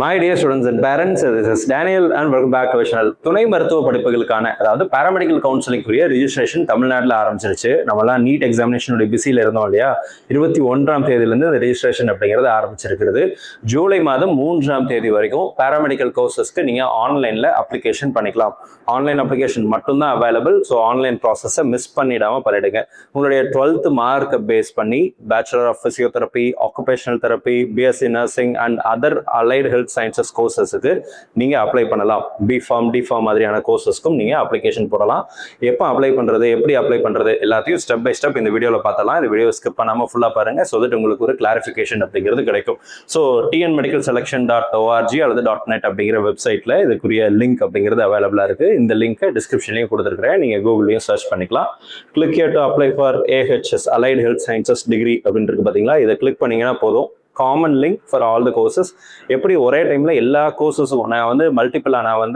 My dear students and parents, this is Daniel and welcome back to our channel. துணை மருத்துவ படிப்புகளுக்கான அதாவது paramedical counselling உரிய registration தமிழ்நாட்டில் ஆரம்பிச்சிருச்சு. நம்மலாம் நீட் எக்ஸாமினேஷனுடைய பிஸியில் இருந்தோம் இல்லையா. 21ஆம் தேதியிலிருந்து இந்த ரிஜிஸ்ட்ரேஷன் அப்படிங்கிறது ஆரம்பிச்சிருக்கிறது. ஜூலை மாதம் 3ஆம் தேதி வரைக்கும் பாராமெடிக்கல் கோர்சஸ்க்கு நீங்கள் ஆன்லைனில் அப்ளிகேஷன் பண்ணிக்கலாம். ஆன்லைன் அப்ளிகேஷன் மட்டும்தான் அவைலபிள். ஸோ ஆன்லைன் ப்ராசஸை மிஸ் பண்ணிடாமல் பண்ணிடுங்க. உங்களுடைய 12th மார்க்கை பேஸ் பண்ணி bachelor of physiotherapy, occupational therapy, BSc nursing and other allied health sciences கோர்சஸுக்கு நீங்கள் அப்ளை பண்ணலாம். பிஃபார்ம், டிஃபார்ம் மாதிரியான கோர்சஸ்க்கும் நீங்கள் அப்ளிகேஷன் போடலாம். எப்போ அப்ளை பண்ணுறது, எப்படி அப்ளை பண்ணுறது எல்லாத்தையும் ஸ்டெப் பை ஸ்டெப் இந்த வீடியோவில் பார்த்தலாம். இந்த வீடியோ ஸ்கிப் பண்ணாமல் ஃபுல்லாக பாருங்கள். ஸோ தட் உங்களுக்கு ஒரு கிளாரிஃபிகேஷன் அப்படிங்கிறது கிடைக்கும். ஸோ tnmedicalselection.org அல்லது .net அப்படிங்கிற வெப்சைட்டில் இதுக்குரிய லிங்க் அப்படிங்கிறது அவைலபிளாக இருக்குது. இந்த லிங்க்கை டிஸ்கிரிப்ஷன்லையும் கொடுத்துருக்கிறேன். நீங்கள் கூகுள்லையும் சர்ச் பண்ணிக்கலாம். Click here to apply for AHS allied health sciences degree அப்படின்னு இருக்கு பார்த்தீங்களா. இதை கிளிக் பண்ணிங்கன்னா போதும். Common link for all the courses. எப்படி ஒரே டைமில் எல்லா கோர்சஸும் நான் மல்டிபிளாக நான்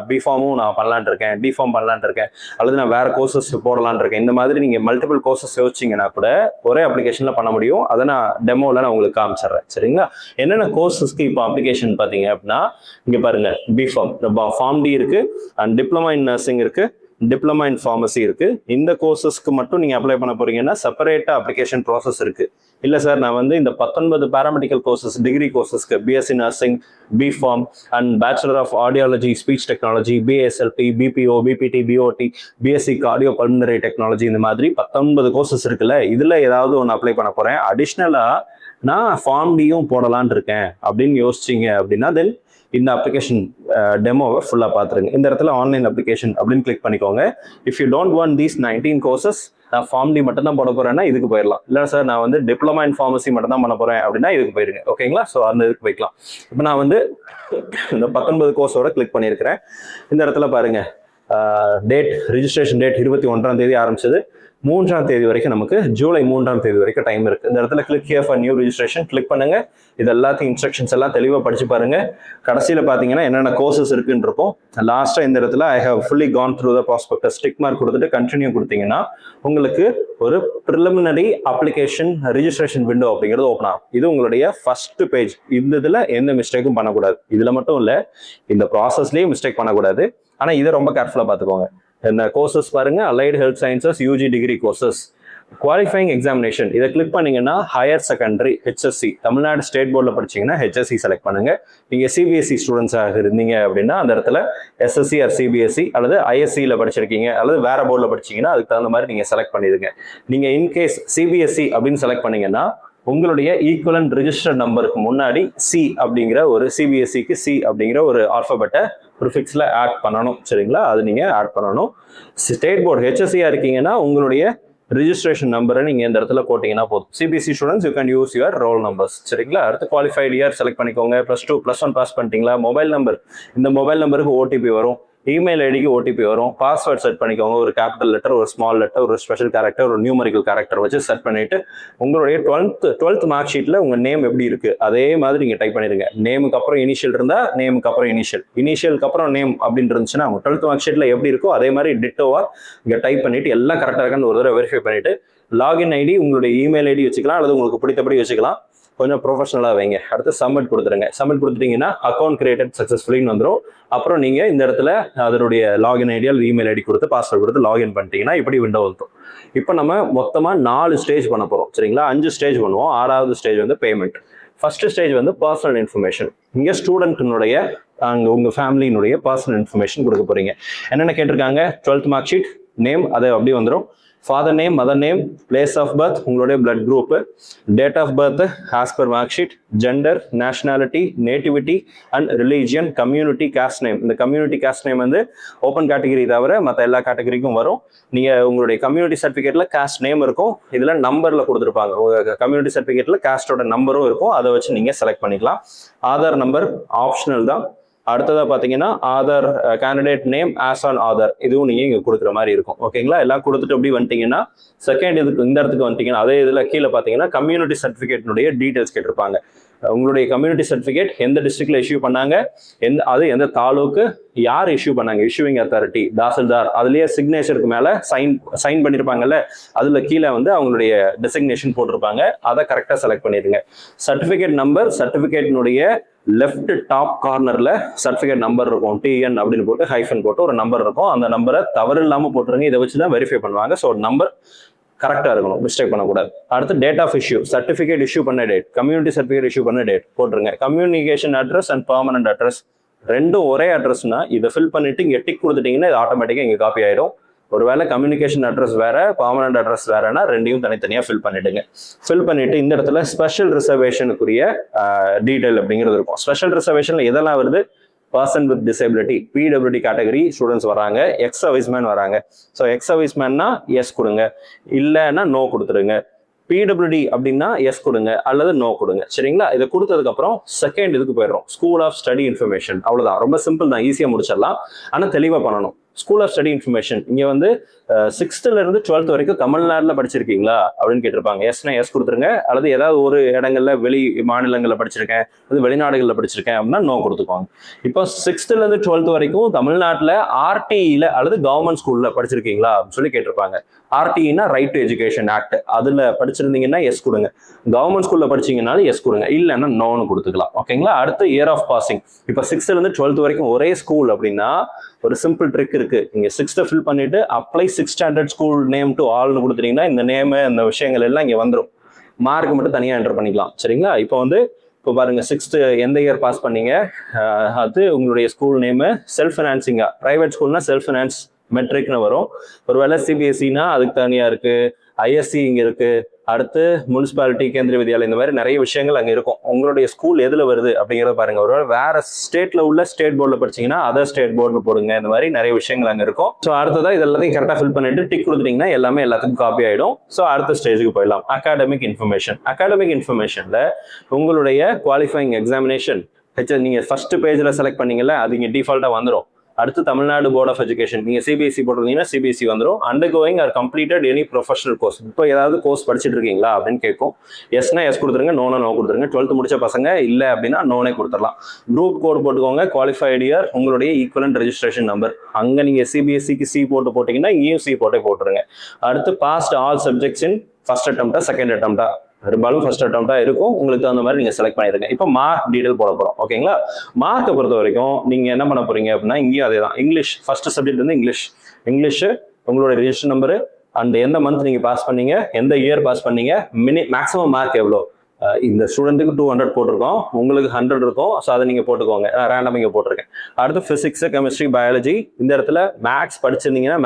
பிஃபார்மும் நான் பண்ணலான் இருக்கேன், டிஃபார்ம் பண்ணலான் இருக்கேன், அல்லது நான் வேறு கோர்சஸ் போடலான் இருக்கேன். இந்த மாதிரி நீங்கள் மல்டிபிள் கோர்சஸ் யோசிச்சிங்கன்னா கூட ஒரே அப்ளிகேஷனில் பண்ண முடியும். அதை நான் டெமோவில் நான் உங்களுக்கு காமிச்சிடுறேன். சரிங்களா? என்னென்ன கோர்சஸ்க்கு இப்போ அப்ளிகேஷன் பார்த்தீங்க அப்படின்னா, இங்கே பாருங்கள், பிஃபார்ம், ஃபார்ம் டி இருக்குது, அண்ட் டிப்ளமா இன் நர்சிங் இருக்குது, டிப்ளமா இன் ஃபார்மசி இருக்கு. இந்த கோர்சஸ்க்கு மட்டும் நீங்க அப்ளை பண்ண போறீங்கன்னா செப்பரேட்டா அப்ளிகேஷன் ப்ராசஸ் இருக்கு. இல்ல சார், நான் இந்த 19 பாராமெடிக்கல் கோர்சஸ், டிகிரி கோர்சஸ்க்கு BSc nursing, BPharm and bachelor of audiology, speech technology, BSLP, BPO, BPT, BOT, BSc cardio pulmonary technology, இந்த மாதிரி 19 கோர்சஸ் இருக்குல்ல, இதுல ஏதாவது ஒன்று அப்ளை பண்ண போறேன். அடிஷ்னலா நான் ஃபார்ம் டியும் போடலான் இருக்கேன் அப்படின்னு யோசிச்சிங்க அப்படின்னா தென் இந்த அப்ளிகேஷன் டெமோவை ஃபுல்லாக பார்த்துருங்க. இந்த இடத்துல ஆன்லைன் அப்ளிகேஷன் அப்படின்னு கிளிக் பண்ணிக்கோங்க. If you don't want these 19 courses, நான் ஃபார்ம் டி மட்டும் தான் போட போறேன்னா இதுக்கு போயிடலாம். இல்லை சார், நான் டிப்ளமா இன் ஃபார்மசி மட்டும் தான் பண்ண போறேன் அப்படின்னா இதுக்கு போயிருங்க. ஓகேங்களா? ஸோ அந்த இதுக்கு போய்க்கலாம். இப்போ நான் இந்த 19 கோர்ஸோட கிளிக் பண்ணியிருக்கிறேன். இந்த இடத்துல பாருங்க, டேட், ரிஜிஸ்ட்ரேஷன் டேட் 21ஆம் தேதி ஆரம்பிச்சது. 3ஆம் தேதி வரைக்கும் நமக்கு ஜூலை 3ஆம் தேதி வரைக்கும் டைம் இருக்கு. இந்த இடத்துல click here for new registration click பண்ணுங்க. இது எல்லாத்தையும் இன்ஸ்ட்ரக்ஷன்ஸ் எல்லாம் தெளிவாக படிச்சு பாருங்க. கடைசியில் பார்த்தீங்கன்னா என்னென்ன கோர்சஸ் இருக்குன்னு இருக்கும். லாஸ்ட்டாக இந்த இடத்துல I have fully gone through the prospectus tick mark கொடுத்துட்டு கண்டினியூ கொடுத்தீங்கன்னா உங்களுக்கு ஒரு ப்ரிலிமினரி அப்ளிகேஷன் ரிஜிஸ்ட்ரேஷன் விண்டோ அப்படிங்கிறது ஓப்பன் ஆகும். இது உங்களுடைய ஃபர்ஸ்ட் பேஜ். இந்த இதில் எந்த மிஸ்டேக்கும் பண்ணக்கூடாது. இதில் மட்டும் இல்லை, இந்த ப்ராசஸ்லேயும் மிஸ்டேக் பண்ணக்கூடாது. ஆனால் இதை ரொம்ப கேர்ஃபுல்லாக பார்த்துக்கோங்க. இந்த கோர்சஸ் பாருங்க, allied health sciences UG degree courses, qualifying examination. இதை கிளிக் பண்ணீங்கன்னா higher secondary HSC, Tamil Nadu state போர்டில் படிச்சீங்கன்னா HSC செலக்ட் பண்ணுங்க. நீங்க CBSE ஸ்டூடெண்ட்ஸாக இருந்தீங்க அப்படின்னா அந்த இடத்துல SSC ஆர் CBSE அல்லது ISCல படிச்சிருக்கீங்க அல்லது வேற போர்டில் படிச்சீங்கன்னா அதுக்கு தகுந்த மாதிரி நீங்க செலக்ட் பண்ணிடுங்க. நீங்க இன்கேஸ் CBSE அப்படின்னு செலக்ட் பண்ணீங்கன்னா உங்களுடைய ஈக்குவலன்ட் ரிஜிஸ்டர் நம்பருக்கு முன்னாடி சி அப்படிங்கிற ஒரு CBSEக்கு சி அப்படிங்கிற ஒரு ஆல்பபெட்டை ப்ரிஃபிக்ஸில் ஆட் பண்ணணும். சரிங்களா? அது நீங்கள் ஆட் பண்ணணும். ஸ்டேட் போர்டு HSCயா இருக்கீங்கன்னா உங்களுடைய ரிஜிஸ்ட்ரேஷன் நம்பரை நீங்கள் இந்த இடத்துல போட்டிங்கன்னா போதும். CBSE students you can use your roll numbers. சரிங்களா? அடுத்து குவாலிஃபைட் இயர் செலக்ட் பண்ணிக்கோங்க. +2, +1 பாஸ் பண்ணிட்டீங்களா? மொபைல் நம்பர், இந்த மொபைல் நம்பருக்கு OTP வரும். இமெயில் ஐடிக்கு OTP வரும். பாஸ்வேர்ட் செட் பண்ணிக்கோங்க. ஒரு கேபிட்டல் லெட்டர், ஒரு ஸ்மால் லெட்டர், ஒரு ஸ்பெஷல் கேரக்டர், ஒரு நியூமரிக்கல் கேரக்டர் வச்சு செட் பண்ணிட்டு உங்களுடைய 12th மார்க் ஷீட்ல உங்க நேம் எப்படி இருக்கு அதே மாதிரி நீங்க டைப் பண்ணிடுங்க. நேமுக்கு அப்புறம் இனிஷியல் இருந்தா நேமுக்கு அப்புறம் இனிஷியலுக்கு அப்புறம் நேம் அப்படின்னு இருந்துச்சுன்னா உங்க 12th மார்க் ஷீட்ல எப்படி இருக்கோ அதே மாதிரி டிட்டோவா இங்க டைப் பண்ணிட்டு எல்லாம் கரெக்டாக இருக்கான்னு ஒரு தடவை வெரிஃபை பண்ணிட்டு லாகின் ஐடி உங்களுடைய இமெயில் ஐடி வச்சுக்கலாம் அல்லது உங்களுக்கு பிடித்தபடி வச்சுக்கலாம். கொஞ்சம் ப்ரொஃபஷனலாக வைங்க. அடுத்து சப்மிட் கொடுத்துருங்க. சப்மிட் கொடுத்துட்டீங்கன்னா அக்கௌண்ட் கிரியேட்டட் சக்ஸஸ்ஃபுல்லின்னு வந்துடும். அப்புறம் நீங்கள் இந்த இடத்துல அதனுடைய லாகின் ஐடி அல்லது இமெயில் ஐடி கொடுத்து பாஸ்வேர்ட் கொடுத்து லாகின் பண்ணிட்டீங்கன்னா இப்படி விண்டோ வந்துடும். இப்போ நம்ம மொத்தமாக 4 ஸ்டேஜ் பண்ண போகிறோம். சரிங்களா? 5 ஸ்டேஜ் பண்ணுவோம். 6வது stage payment. First stage personal information. இங்கே ஸ்டூடெண்ட்டினுடைய அங்கே உங்கள் ஃபேமிலியினுடைய பர்சனல் இன்ஃபர்மேஷன் கொடுக்க போகிறீங்க. என்னென்ன கேட்டிருக்காங்க? 12th மார்க் ஷீட், நேம், அது அப்படி வந்துடும். Father name, mother name, place of birth, உங்களுடைய blood group, date of birth as per mark sheet, gender, nationality, nativity and religion, community, caste name. இந்த community caste name open category தவிர மற்ற எல்லா கேட்டகரிக்கும் வரும். நீங்கள் உங்களுடைய கம்யூனிட்டி சர்டிஃபிகேட்ல காஸ்ட் நேம் இருக்கும். இதில் நம்பரில் கொடுத்துருப்பாங்க. உங்கள் கம்யூனிட்டி சர்டிஃபிகேட்ல காஸ்டோட நம்பரும் இருக்கும். அதை வச்சு நீங்கள் செலக்ட் பண்ணிக்கலாம். ஆதார் நம்பர் ஆப்ஷனல் தான். அடுத்ததாக பார்த்தீங்கன்னா Aadhaar candidate name as on Aadhaar, இதுவும் நீங்கள் இங்கே கொடுக்குற மாதிரி இருக்கும். ஓகேங்களா? எல்லாம் கொடுத்துட்டு அப்படி வந்துட்டீங்கன்னா செகண்ட் இதுக்கு இந்த இடத்துக்கு வந்துட்டீங்கன்னா அதே இதில் கீழே பார்த்தீங்கன்னா கம்யூனிட்டி சர்டிஃபிகேட்னுடைய டீட்டெயில்ஸ் கேட்டிருப்பாங்க. உங்களுடைய கம்யூனிட்டி சர்டிஃபிகேட் எந்த டிஸ்ட்ரிக்ட்ல இஷ்யூ பண்ணாங்க, எந்த தாலுக்கு யார் இஷ்யூ பண்ணாங்க, இஷ்யூவிங் அத்தாரிட்டி தாசில்தார், அதுலயே சிக்னேச்சருக்கு மேல சைன் பண்ணிருப்பாங்கல்ல, அதுல கீழே வந்து அவங்களுடைய டெசிக்னேஷன் போட்டிருப்பாங்க, அதை கரெக்டா செலக்ட் பண்ணிடுங்க. சர்டிஃபிகேட் நம்பர், சர்டிஃபிகேட்னுடைய லெஃப்ட் டாப் கார்னர்ல சர்டிஃபிகேட் நம்பர் இருக்கும், டிஎன் அப்படின்னு போட்டு ஹைஃபன் போட்டு ஒரு நம்பர் இருக்கும், அந்த நம்பரை தவறு இல்லாம போட்டுருங்க. இதை வச்சுதான் வெரிஃபை பண்ணுவாங்க. ஸோ நம்பர் கரெக்டாக இருக்கணும், மிஸ்டேக் பண்ணக்கூடாது. அடுத்து date of issue, certificate issue பண்ண டேட், கம்யூனிட்டி சர்டிஃபிகேட் இஷ்யூ பண்ண டேட் போட்டுருங்க. Communication address and permanent address ரெண்டும் ஒரே அட்ரஸ்னா இதை ஃபில் பண்ணிட்டு இங்கே டிக் கொடுத்துட்டீங்கன்னா இது ஆட்டோமேட்டிக்காக இங்கே காப்பி ஆயிடும். ஒருவேளை கம்யூனிகேஷன் அட்ரஸ் வேற, பெர்மனன்ட் அட்ரஸ் வேறனா ரெண்டையும் தனித்தனியாக ஃபில் பண்ணிடுங்க. ஃபில் பண்ணிட்டு இந்த இடத்துல ஸ்பெஷல் ரிசர்வேஷனுக்குரிய டீடைல் அப்படிங்கிறது இருக்கும். ஸ்பெஷல் ரிசர்வேஷன்ல எதெல்லாம் வருது, person with disability, PWD category students வராங்க, எக்ஸ் சர்வீஸ்மேன் வராங்க. ஸோ எக்ஸ் சர்வீஸ்மேன்னா எஸ் கொடுங்க, இல்லைன்னா நோ கொடுத்துருங்க. பிடபிள்யூடி அப்படின்னா எஸ் கொடுங்க அல்லது நோ கொடுங்க. சரிங்களா? இதை கொடுத்ததுக்கு அப்புறம் செகண்ட் இதுக்கு போயிடுறோம், ஸ்கூல் ஆஃப் ஸ்டடி இன்ஃபர்மேஷன். அவ்வளவுதான், ரொம்ப சிம்பிள் தான், ஈஸியாக முடிச்சிடலாம். ஆனால் தெளிவாக பண்ணணும். ஸ்கூல் ஆஃப் ஸ்டடி இன்ஃபர்மேஷன் இங்கே வந்து 6th இருந்து 12th வரைக்கும் தமிழ்நாட்டில் படிச்சிருக்கீங்களா அப்படின்னு கேட்டிருப்பாங்க. எஸ்னா எஸ் கொடுத்துருங்க, அல்லது ஏதாவது ஒரு இடங்கள்ல வெளி மாநிலங்களில் படிச்சிருக்கேன், அது வெளிநாடுகளில் படிச்சிருக்கேன் அப்படின்னா நோ கொடுத்துக்குவாங்க. இப்போ 6th இருந்து 12th வரைக்கும் தமிழ்நாட்டில் ஆர்டிஇல அல்லது கவர்மெண்ட் ஸ்கூல்ல படிச்சிருக்கீங்களா அப்படின்னு சொல்லி கேட்டிருப்பாங்க. ஆர்டிஇனா ரைட் டு எஜுகேஷன் ஆக்ட், அதுல படிச்சிருந்தீங்கன்னா எஸ் கொடுங்க, கவர்மெண்ட் ஸ்கூல்ல படிச்சீங்கன்னாலும் எஸ் கொடுங்க, இல்லைன்னா நோன்னு கொடுத்துக்கலாம். ஓகேங்களா? அடுத்து இயர் ஆஃப் பாசிங். இப்போ 6th இருந்து 12th வரைக்கும் ஒரே ஸ்கூல் அப்படின்னா ஒரு சிம்பிள் ட்ரிக் இருக்கு. நீங்க 6th ஃபில் பண்ணிட்டு apply 6th standard school name to ஆல்னு கொடுத்துட்டீங்கன்னா இந்த நேம் இந்த விஷயங்கள் எல்லாம் இங்க வந்துடும். மார்க் மட்டும் தனியா என்டர் பண்ணிக்கலாம். சரிங்களா? இப்போ பாருங்க 6th எந்த இயர் பாஸ் பண்ணீங்க, அது உங்களுடைய ஸ்கூல் நேமு, செல்ஃப் ஃபினான்சிங்கா, பிரைவேட் ஸ்கூல்னா செல்ஃப் ஃபினான்ஸ் மெட்ரிக்னு வரும். ஒருவேளை சிபிஎஸ்சினா அதுக்கு தனியா இருக்கு, ஐஎஸ்சி இங்க இருக்கு, அடுத்து முனிசிபாலிட்டி, கேந்திரிய வித்யாலயா, இந்த மாதிரி நிறைய விஷயங்கள் அங்கே இருக்கும். உங்களுடைய ஸ்கூல் எதுல வருது அப்படிங்கிறத பாருங்க. ஒருவேளை வேற ஸ்டேட்ல உள்ள ஸ்டேட் போர்டில் படிச்சீங்கன்னா அதர் ஸ்டேட் போர்டு போடுங்க. இந்த மாதிரி நிறைய விஷயங்கள் அங்கே இருக்கும். ஸோ அடுத்ததான் இது எல்லாத்தையும் கரெக்டாக ஃபில் பண்ணிட்டு டிக் கொடுத்துட்டீங்கன்னா எல்லாமே எல்லாத்துக்கும் காப்பி ஆயிடும். ஸோ அடுத்த ஸ்டேஜுக்கு போயிடலாம், அகாடமிக் இன்ஃபர்மேஷன். அகாடமிக் இன்ஃபர்மேஷன்ல உங்களுடைய குவாலிஃபைங் எக்ஸாமினேஷன் நீங்க ஃபர்ஸ்ட் பேஜ்ல செலக்ட் பண்ணீங்கல்ல, அது இங்க டிஃபால்ட்டா வந்துடும். அடுத்து தமிழ்நாடு போர்ட் ஆஃப் எஜுகேஷன், நீங்க சிபிஎஸ்சி போட்டிருந்தீங்கன்னா சிபிஎஸ்சி வந்துடும். Undergoing or completed any professional course, இப்போ ஏதாவது கோர்ஸ் படிச்சுட்டு இருக்கீங்களா அப்படின்னு கேட்கும். எஸ்னா எஸ் கொடுத்துருங்க, நோனா நோ கொடுத்துருங்க. 12th முடிச்ச பசங்க இல்லை அப்படின்னா நோனே கொடுத்துடலாம். குரூப் கோட் போட்டுக்கோங்க, குவாலிஃபைடு இயர், உங்களுடைய ஈக்குவலன்ட் ரெஜிஸ்ட்ரேஷன் நம்பர். அங்கே நீங்க சிபிஎஸ்சிக்கு சி போட்டிங்கன்னா இங்கேயும் சி போட்டுருங்க. அடுத்து passed all subjects in first அட்டம்ப்டா செகண்ட் அட்டம்ப்டா, பெரும்பாலும் ஃபர்ஸ்ட் அட்டம்ப்டா இருக்கும். உங்களுக்கு அந்த மாதிரி நீங்க செலக்ட் பண்ணிருங்க. இப்போ மார்க் டீடைல் போட போறோம். ஓகேங்களா? மார்க்கை பொறுத்த வரைக்கும் நீங்க என்ன பண்ண போறீங்க அப்படின்னா, இங்கேயும் அதே தான். இங்கிலீஷ் ஃபர்ஸ்ட் சப்ஜெக்ட் வந்து இங்கிலீஷ் உங்களுடைய ரெஜிஸ்டர் நம்பரு அண்ட் எந்த மந்த் நீங்க பாஸ் பண்ணீங்க, எந்த இயர் பாஸ் பண்ணீங்க, மேக்ஸிமம் மார்க் எவ்வளோ. இந்த ஸ்டூடெண்ட்டுக்கு 200 போட்டிருக்கோம், உங்களுக்கு 100 இருக்கும். ஸோ அதை நீங்க போட்டுக்கோங்க, ரேண்டம் இங்கே போட்டிருக்கேன். அடுத்து பிசிக்ஸ், கெமிஸ்ட்ரி, பயாலஜி. இந்த இடத்துல மேக்ஸ் படிச்சிருந்தீங்கன்னா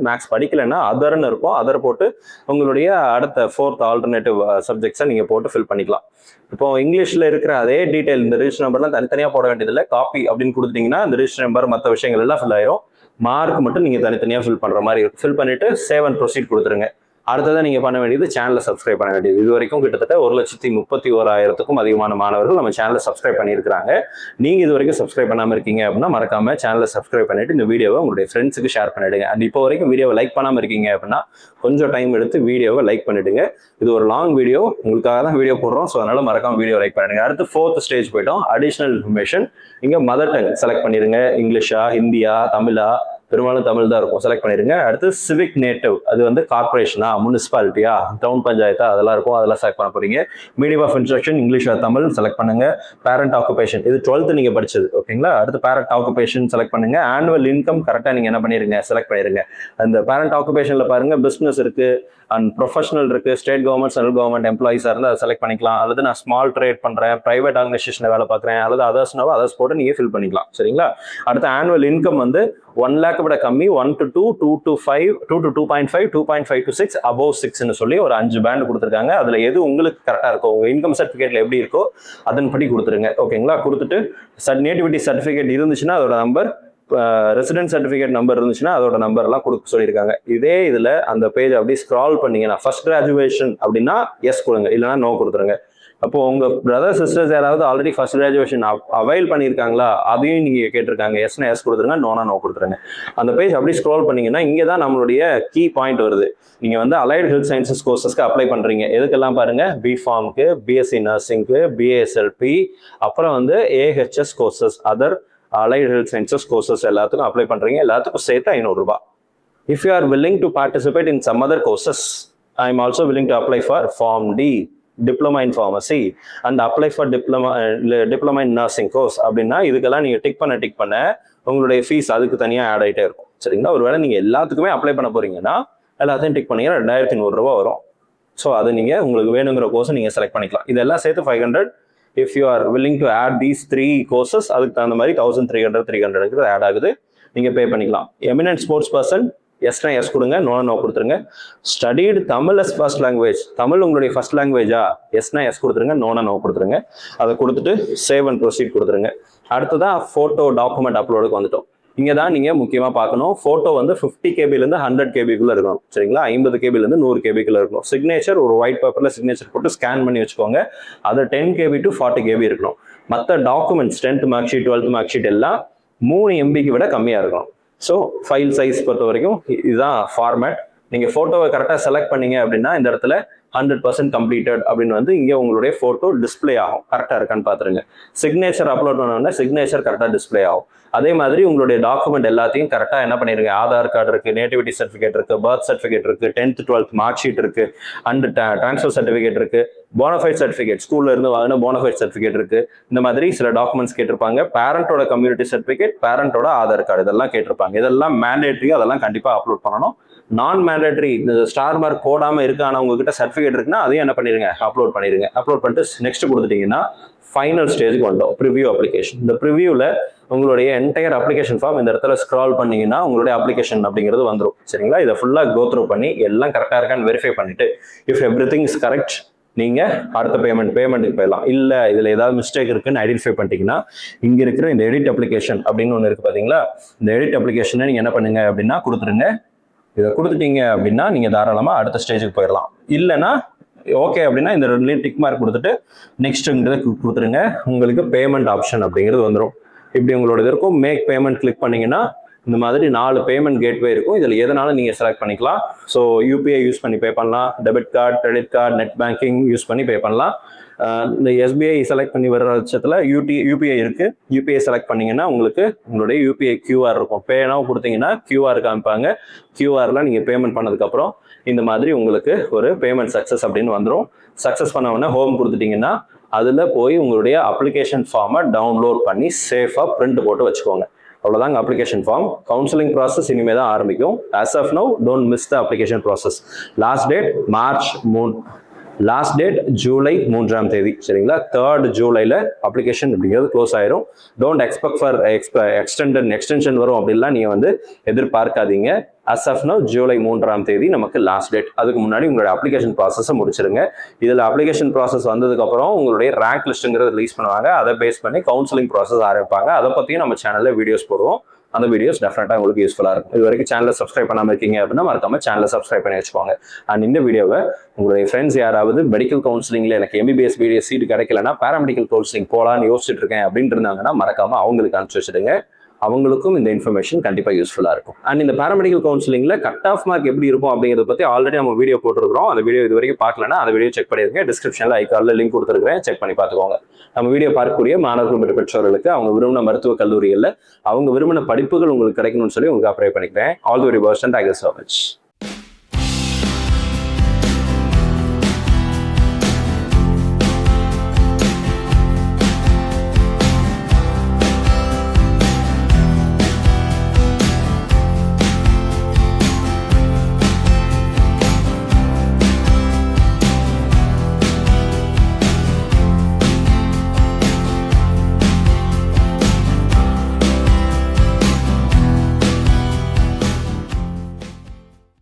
மேக்ஸ் படிக்கலைன்னா அதர்னு இருக்கும், அதர் போட்டு உங்களுடைய அடுத்த 4th ஆல்டர்னேட்டிவ் சப்ஜெக்ட்ஸை நீங்க போட்டு ஃபில் பண்ணிக்கலாம். இப்போ இங்கிலீஷ்ல இருக்கிற அதே டீடைல் இந்த ரிஜிஸ்டர் நம்பர்லாம் தனித்தனியாக போட வேண்டியதில்லை. காப்பி அப்படின்னு கொடுத்துட்டீங்கன்னா இந்த ரிஜிஸ்டர் நம்பர் மற்ற விஷயங்கள் எல்லாம் ஃபில் ஆயிரும். மார்க் மட்டும் நீங்க தனித்தனியாக ஃபில் பண்ற மாதிரி இருக்கும். ஃபில் பண்ணிட்டு சேவ் அண்ட் ப்ரொசீட் கொடுத்துருங்க. அடுத்ததான் நீங்க பண்ண வேண்டியது சேனலை சப்ஸ்கிரைப் பண்ண வேண்டியது. இது வரைக்கும் கிட்டத்தட்ட 1,31,000க்கும் அதிகமான மாணவர்கள் நம்ம சேனலை சப்ஸ்கிரைப் பண்ணியிருக்காங்க. நீங்க இது வரைக்கும் சப்ஸ்கிரைப் பண்ணாம இருக்கீங்க அப்படின்னா மறக்காம சேனலை சப்ஸ்கிரைப் பண்ணிட்டு இந்த வீடியோவை உங்களுடைய ஃப்ரெண்ட்ஸுக்கு ஷேர் பண்ணிடுங்க. அண்ட் இப்போ வரைக்கும் வீடியோவை லைக் பண்ணாம இருக்கீங்க அப்படின்னா கொஞ்சம் டைம் எடுத்து வீடியோவை லைக் பண்ணிடுங்க. இது ஒரு லாங் வீடியோ, உங்களுக்காக தான் வீடியோ போடுறோம். ஸோ அதனால மறக்காம வீடியோ லைக் பண்ணிடுங்க. அடுத்து 4th ஸ்டேஜ் போயிட்டோம், அடிஷனல் இன்ஃபர்மேஷன். இங்க மதர் டங் செலக்ட் பண்ணிடுங்க, இங்கிலீஷா, ஹிந்தியா, தமிழா, பெரும்பாலும் தமிழ் தான் இருக்கும், செலக்ட் பண்ணிடுங்க. அடுத்து சிவிக் நேட்டிவ், அது வந்து கார்பரேஷனா, முனிசிபாலிட்டியா, டவுன் பஞ்சாயத்தா, அதெல்லாம் இருக்கும், அதெல்லாம் செலக்ட் பண்ண போறீங்க. Medium of instruction English or Tamil select பண்ணுங்க. பேரண்ட் ஆக்குபேஷன், இது 12th நீங்க படிச்சது. ஓகேங்களா? அடுத்து பேரண்ட் ஆக்குபேஷன் செலக்ட் பண்ணுங்க. ஆனுவல் இன்கம் கரெக்டா நீங்க என்ன பண்ணிருங்க, செலக்ட் பண்ணிருங்க. அந்த பேரண்ட் ஆக்குபேஷன்ல பாருங்க, பிசினஸ் இருக்கு அண்ட் ப்ரொஃபஷனல் இருக்கு, ஸ்டேட் கவர்மெண்ட், சென்ட்ரல் கவர்மெண்ட் எம்ப்ளாயிஸா இருந்தால் அதை செலக்ட் பண்ணிக்கலாம். அல்லது நான் ஸ்மால் ட்ரேட் பண்றேன், பிரைவேட் ஆர்கனைசேஷன்ல வேலை பார்க்குறேன், அல்லது அதர்ஸ் போட்டு நீங்க ஃபில் பண்ணிக்கலாம். சரிங்களா? அடுத்து ஆனுவல் இன்கம் வந்து 1 lakh விட கம்மி, 1 to 2, 2 to 5, 2 to 2.5, 2.5 to 6, above 6ன்னு சொல்லி ஒரு 5 பேண்ட் கொடுத்துருக்காங்க. அதுல எது உங்களுக்கு கரெக்டா இருக்கோ, உங்க இன்கம் சர்டிஃபிகேட்ல எப்படி இருக்கோ அதன்படி கொடுத்துருங்க. ஓகேங்களா? கொடுத்துட்டு நேட்டிவிட்டி சர்டிஃபிகேட் இருந்துச்சுன்னா அதோட நம்பர், ரெசிடென்ட் சர்டிஃபிகேட் நம்பர் இருந்துச்சுன்னா அதோட நம்பர் எல்லாம் கொடுக்க சொல்லியிருக்காங்க. இதே இதுல அந்த பேஜ் அப்படியே ஸ்க்ரால் பண்ணீங்கன்னா ஃபர்ஸ்ட் கிராஜுவேஷன் அப்படின்னா எஸ் கொடுங்க, இல்லைன்னா நோ கொடுத்துருங்க. அப்போ உங்க பிரதர் சிஸ்டர்ஸ் யாராவது ஆல்ரெடி ஃபர்ஸ்ட் கிராஜுவேஷன் அவைல் பண்ணியிருக்காங்களா, அதையும் நீங்க கேட்டிருக்காங்க. எஸ்னா எஸ் கொடுத்துருங்க, நோனா நோ கொடுத்துருங்க. அந்த பேஜ் அப்படி ஸ்க்ரோல் பண்ணீங்கன்னா இங்கே தான் நம்மளுடைய கீ பாயிண்ட் வருது. நீங்க வந்து அலைட் ஹெல்த் சயின்சஸ் கோர்சஸ்க்கு அப்ளை பண்றீங்க. எதுக்கெல்லாம் பாருங்க, பிஃபார்முக்கு, பிஎஸ்சி நர்சிங்க்கு, பிஏஎஸ்எல்பி, அப்புறம் வந்து AHS courses, other allied health sciences courses எல்லாத்துக்கும் அப்ளை பண்றீங்க. எல்லாத்துக்கும் சேர்த்து 500 ரூபாய். If you are willing to participate in some other courses, I am also willing to apply for Form D, Diploma in Pharmacy, and apply for Diploma in Nursing course. அப்படின்னா இதுக்கெல்லாம் நீங்கள் tick பண்ண உங்களுடைய fees அதுக்கு தனியாக add ஆகிட்டே இருக்கும். சரிங்களா? ஒருவேளை நீங்கள் எல்லாத்துக்குமே அப்ளை பண்ண போறீங்கன்னா எல்லாத்தையும் டிக் பண்ணீங்கன்னா 2100 ரூபா வரும். ஸோ அது நீங்கள் உங்களுக்கு வேணுங்கிற கோர்ஸ் நீங்கள் செலக்ட் பண்ணிக்கலாம். இதெல்லாம் சேர்த்து 500. If you are willing to add these 3 courses, அதுக்கு தகுந்த மாதிரி 1300 ஆட் ஆகுது. நீங்கள் பே பண்ணிக்கலாம். எமினன்ட் ஸ்போர்ட்ஸ் பர்சன், எஸ்னா எஸ் கொடுங்க, நோ கொடுத்துருங்க. Studied Tamil as first language, Tamil உங்களுடைய ஃபர்ஸ்ட் லாங்குவேஜா, எஸ்னா எஸ் கொடுத்துருங்க, நோ கொடுத்துருங்க. அதை கொடுத்துட்டு சேவ் அண்ட் ப்ரொசீட் கொடுத்துருங்க. அடுத்ததான் ஃபோட்டோ டாக்குமெண்ட் அப்லோடுக்கு வந்துட்டோம். இங்கே தான் நீங்கள் முக்கியமாக பார்க்கணும். ஃபோட்டோ வந்து 50 கேபிலேருந்து 100 கேபிக்குள்ளே இருக்கணும். சரிங்களா? 50 கேபிலேருந்து 100 கேபிக்குள்ளே இருக்கணும். சிக்னேச்சர் ஒரு ஒயிட் பேப்பரில் சிக்னேச்சர் போட்டு ஸ்கேன் பண்ணி வச்சுக்கோங்க. அது 10 கேபி டு 40 கேபி இருக்கணும். மற்ற documents 10th mark sheet, 12th mark sheet எல்லாம் 3 MBக்கு விட கம்மியாக இருக்கணும். ஸோ ஃபைல் சைஸ் பொறுத்த வரைக்கும் இதுதான் ஃபார்மேட். நீங்கள் ஃபோட்டோவை கரெக்டாக செலக்ட் பண்ணீங்க அப்படின்னா இந்த இடத்துல 100% கம்ப்ளீட்டட் அப்படின்னு வந்து இங்கே உங்களுடைய ஃபோட்டோ டிஸ்பிளே ஆகும். கரெக்டாக இருக்கான்னு பார்த்துருங்க. சிக்னேச்சர் அப்லோட் பண்ணோன்னா சிக்னேச்சர் கரெக்டாக டிஸ்பிளே ஆகும். அதே மாதிரி உங்களுடைய டாக்குமெண்ட் எல்லாத்தையும் கரெக்டாக என்ன பண்ணிருங்க, ஆதார் கார்டு இருக்குது, நேட்டிவிட்டி சர்டிஃபிகேட் இருக்குது, பர்த் சர்டிஃபிகேட் இருக்குது, 10th 12th மார்க் ஷீட் இருக்குது, அண்ட் ட்ரான்ஸ்ஃபர் சர்டிஃபிகேட் இருக்குது, போனஃபைட் சர்டிஃபிகேட், ஸ்கூல்ல இருந்து வாங்கின போனஃபைட் சர்டிஃபிகேட் இருக்குது. இந்த மாதிரி சில டாக்குமெண்ட்ஸ் கேட்டிருப்பாங்க. பேரண்டோட கம்யூனிட்டி சர்டிஃபிகேட், பேரண்டோட ஆதார் கார்டு, இதெல்லாம் கேட்டிருப்பாங்க. இதெல்லாம் மேண்டேட்டரி, அதெல்லாம் கண்டிப்பாக அப்லோட் பண்ணணும். நான் மேண்டேட்டரி, இந்த ஸ்டார் மார்க் போடாமல் இருக்கான உங்ககிட்ட சர்டிஃபிகேட் இருக்குன்னா அதையும் என்ன பண்ணிடுங்க, அப்லோட் பண்ணிடுங்க. அப்லோட் பண்ணிட்டு நெக்ஸ்ட் கொடுத்துட்டீங்கன்னா ஃபைனல் ஸ்டேஜுக்கு வந்தோம், ப்ரிவியூ அப்ளிகேஷன். இந்த ப்ரிவியூவில் உங்களுடைய என்டையர் அப்ளிகேஷன் ஃபார்ம் இந்த இடத்துல ஸ்க்ரால் பண்ணீங்கன்னா உங்களுடைய அப்ளிகேஷன் அப்படிங்கிறது வந்துடும். சரிங்களா? இதை ஃபுல்லாக கோ த்ரூ பண்ணி எல்லாம் கரெக்டாக இருக்கான்னு வெரிஃபை பண்ணிட்டு if every thing is correct, நீங்கள் அடுத்த பேமெண்ட்டுக்கு போயிடலாம். இல்லை இதில் ஏதாவது மிஸ்டேக் இருக்குன்னு ஐடென்டிஃபை பண்ணிட்டீங்கன்னா இங்கே இருக்கிற இந்த எடிட் அப்ளிகேஷன் அப்படின்னு ஒன்று இருக்குது பார்த்தீங்களா, இந்த எடிட் அப்ளிகேஷனை நீங்கள் என்ன பண்ணுங்க அப்படின்னா கொடுத்துருங்க. இதை கொடுத்துட்டீங்க அப்படின்னா நீங்கள் தாராளமாக அடுத்த ஸ்டேஜுக்கு போயிடலாம். இல்லைன்னா ஓகே அப்படின்னா இந்த 2 டிக் மார்க் கொடுத்துட்டு நெக்ஸ்ட்டுங்கிறத கொடுத்துருங்க. உங்களுக்கு பேமெண்ட் ஆப்ஷன் அப்படிங்கிறது வந்துடும். இப்படி உங்களோட இது இருக்கும். மேக் பேமெண்ட் கிளிக் பண்ணீங்கன்னா இந்த மாதிரி 4 பேமெண்ட் கேட்வே இருக்கும். இதில் எதனாலும் நீங்கள் செலக்ட் பண்ணிக்கலாம். ஸோ யூபிஐ யூஸ் பண்ணி பே பண்ணலாம், debit card, credit card, net banking use பண்ணி பே பண்ணலாம். இந்த எஸ்பிஐ செலக்ட் பண்ணி வர்ற பட்சத்தில் யூபிஐ இருக்குது. யூபிஐ செலக்ட் பண்ணிங்கன்னா உங்களுக்கு உங்களுடைய யூபிஐ கியூஆர் இருக்கும். பேனாவும் கொடுத்தீங்கன்னா கியூஆர் காமிப்பாங்க. கியூஆரில் நீங்கள் பேமெண்ட் பண்ணதுக்கப்புறம் இந்த மாதிரி உங்களுக்கு ஒரு பேமெண்ட் சக்ஸஸ் அப்படின்னு வந்துடும். சக்ஸஸ் பண்ண உடனே ஹோம் கொடுத்துட்டிங்கன்னா அதில் போய் உங்களுடைய அப்ளிகேஷன் ஃபார்மை டவுன்லோட் பண்ணி சேஃபாக பிரிண்ட் போட்டு வச்சுக்கோங்க. அவ்வளோதாங்க அப்ளிகேஷன் ஃபார்ம். கவுன்சிலிங் ப்ராசஸ் இனிமேல் தான் ஆரம்பிக்கும். As of now don't miss the application process. Last date March 3, last date ஜூலை 3ஆம் தேதி. சரிங்களா? 3rd ஜூலைல அப்ளிகேஷன் அப்படிங்கிறது க்ளோஸ் ஆயிரும். டோன்ட் எக்ஸ்பெக்ட் ஃபார் எக்ஸ்டென்ஷன் வரும் அப்படின்லாம் நீங்கள் வந்து எதிர்பார்க்காதீங்க. as of now ஜூலை 3ஆம் தேதி நமக்கு லாஸ்ட் டேட். அதுக்கு முன்னாடி உங்களுடைய அப்ளிகேஷன் ப்ராசஸை முடிச்சிருங்க. இதில் அப்ளிகேஷன் ப்ராசஸ் வந்ததுக்கப்புறம் உங்களுடைய ரேங்க் லிஸ்ட்டுங்கிறது ரிலீஸ் பண்ணுவாங்க. அதை பேஸ் பண்ணி கவுன்சிலிங் ப்ராசஸ் ஆரம்பிப்பாங்க. அதை பற்றியும் நம்ம சேனலில் வீடியோஸ் போடுவோம். அந்த வீடியோஸ் டெஃபினட்டாக உங்களுக்கு யூஸ்ஃபுல்லாக இருக்கும். இது வரைக்கும் சேனலை சப்ஸ்கிரைப் பண்ணாமல் இருக்கீங்க அப்படின்னா மறக்காம சேனலை சப்ஸ்கிரைப் பண்ணி வச்சுக்கோங்க. அண்ட் இந்த வீடியோவை உங்களுடைய ஃப்ரெண்ட்ஸ் யாராவது மெடிக்கல் கவுன்சிலிங்கில் எனக்கு எம்பிபிஎஸ் பிடிஎஸ் சீட் கிடைக்கலன்னா பேராமெடிக்கல் கவுன்சிலிங் போகலான்னு யோசிச்சுட்டு இருக்கேன் அப்படின்ட்டு இருந்தாங்கன்னா மறக்காம அவங்களுக்கு அனுப்பிச்சு வச்சுடுங்க. அவங்களுக்கும் இந்த இன்ஃபர்மேஷன் கண்டிப்பாக யூஸ்ஃபுல்லாக இருக்கும். அண்ட் இந்த பேராமெடிக்கல் கவுன்சிலிங்கில் கட் ஆஃப் மார்க் எப்படி இருக்கும் அப்படிங்கிறத பற்றி ஆல்ரெடி நம்ம வீடியோ போட்டுருக்கோம். அந்த வீடியோ இது வரைக்கும் பார்க்கலன்னா அந்த வீடியோ செக் பண்ணிருக்கேன். டிஸ்கிரிப்ஷனில் ஐகார்டில் லிங்க் கொடுத்துருக்கேன், செக் பண்ணி பார்த்துக்கோங்க. நம்ம வீடியோ பார்க்கக்கூடிய மாணவர்கள் பெற்றோர்களுக்கு அவங்க விரும்பின மருத்துவக் கல்லூரிகளில் அவங்க விரும்பின படிப்புகள் உங்களுக்கு கிடைக்கணும்னு சொல்லி உங்களுக்கு அப்ளை பண்ணிக்கிறேன். All the very best and thank you so much.